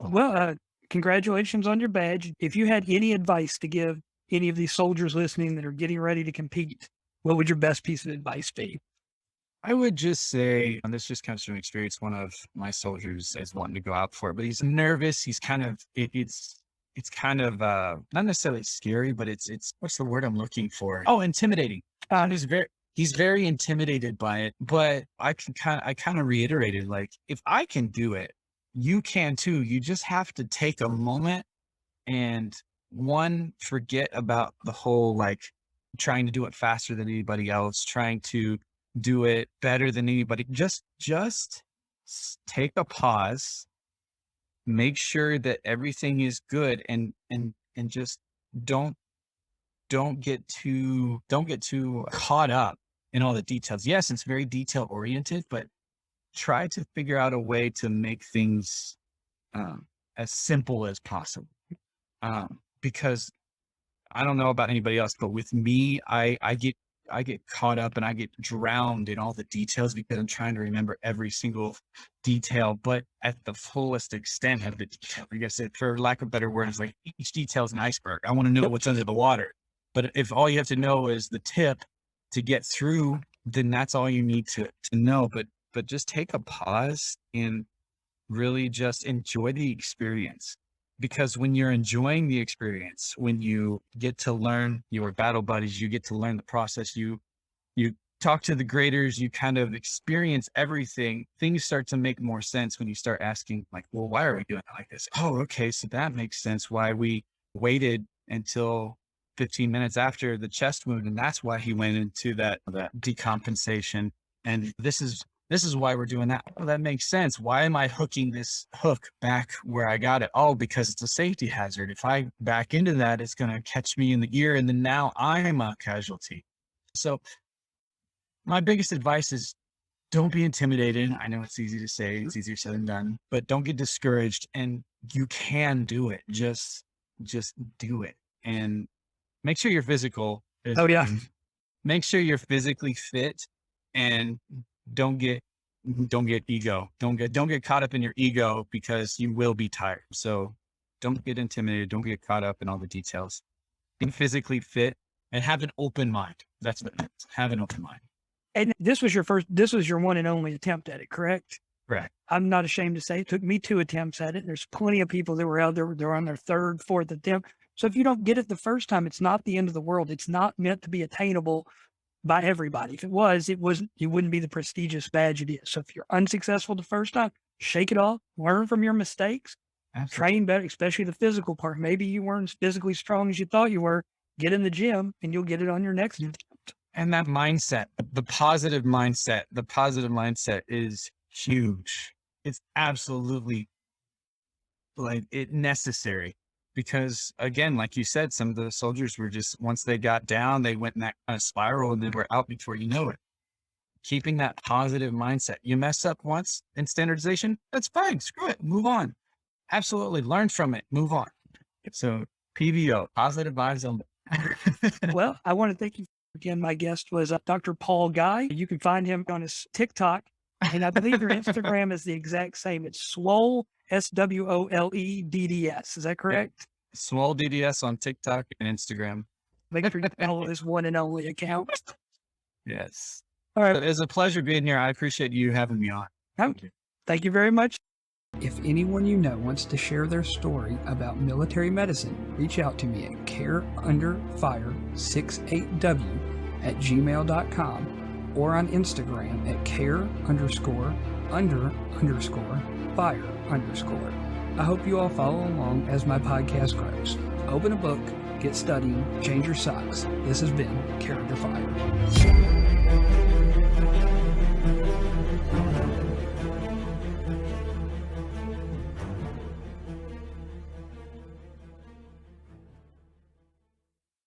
Well, congratulations on your badge. If you had any advice to give any of these soldiers listening that are getting ready to compete, what would your best piece of advice be? I would just say, and this just comes from experience, one of my soldiers is wanting to go out for it, but he's nervous. He's kind of, it's kind of, not necessarily scary, but it's, what's the word I'm looking for? Oh, intimidating. He's very intimidated by it, but I kind of reiterated, like, if I can do it, you can too. You just have to take a moment and forget about the whole, like, trying to do it faster than anybody else, trying to do it better than anybody. Just take a pause, make sure that everything is good, and just don't don't get too caught up in all the details. Yes, it's very detail oriented, but try to figure out a way to make things as simple as possible. Because I don't know about anybody else, but with me, I get caught up and I get drowned in all the details because I'm trying to remember every single detail, but at the fullest extent of the detail. Like I said, for lack of better words, like each detail is an iceberg. I want to know Yep. what's under the water. But if all you have to know is the tip to get through, then that's all you need to know. But just take a pause and really just enjoy the experience. Because when you're enjoying the experience, when you get to learn your battle buddies, you get to learn the process, you talk to the graders, you kind of experience everything, things start to make more sense when you start asking, like, well, why are we doing it like this? Oh, okay, so that makes sense why we waited until 15 minutes after the chest wound, and that's why he went into that decompensation. And this is why we're doing that. Oh, that makes sense. Why am I hooking this hook back where I got it? Oh, because it's a safety hazard. If I back into that, it's going to catch me in the ear, and then now I'm a casualty. So my biggest advice is don't be intimidated. I know it's easy to say, it's easier said than done, but don't get discouraged, and you can do it. Just do it, and make sure you're physical. Oh, yeah. Make sure you're physically fit, and don't get ego. Don't get caught up in your ego, because you will be tired. So don't get intimidated. Don't get caught up in all the details. Be physically fit and have an open mind. That's what it is. Have an open mind. And this was your one and only attempt at it, correct? Correct. I'm not ashamed to say it took me 2 attempts at it. There's plenty of people that were out there, they're on their 3rd, 4th attempt. So if you don't get it the first time, it's not the end of the world. It's not meant to be attainable by everybody. If it was, it wouldn't be the prestigious badge it is. So if you're unsuccessful the first time, shake it off, learn from your mistakes, Absolutely. train better, especially the physical part. Maybe you weren't as physically strong as you thought you were. Get in the gym and you'll get it on your next attempt. And that mindset, the positive mindset is huge. It's absolutely necessary. Because again, like you said, some of the soldiers were just, once they got down, they went in that kind of spiral and they were out before you know it. Keeping that positive mindset. You mess up once in standardization, that's fine. Screw it. Move on. Absolutely. Learn from it. Move on. So PVO, positive vibes only. Well, I want to thank you again. My guest was Dr. Paul Geuy. You can find him on his TikTok, and I believe your Instagram is the exact same. It's Swole, SWOLE DDS. Is that correct? Swole DDS on TikTok and Instagram. Make sure you follow his one and only account. Yes. All right. It was a pleasure being here. I appreciate you having me on. Thank you very much. If anyone you know wants to share their story about military medicine, reach out to me at careunderfire68w@gmail.com or on Instagram at care_under_fire_. I hope you all follow along as my podcast grows. Open a book, get studying, change your socks. This has been Care Under Fire.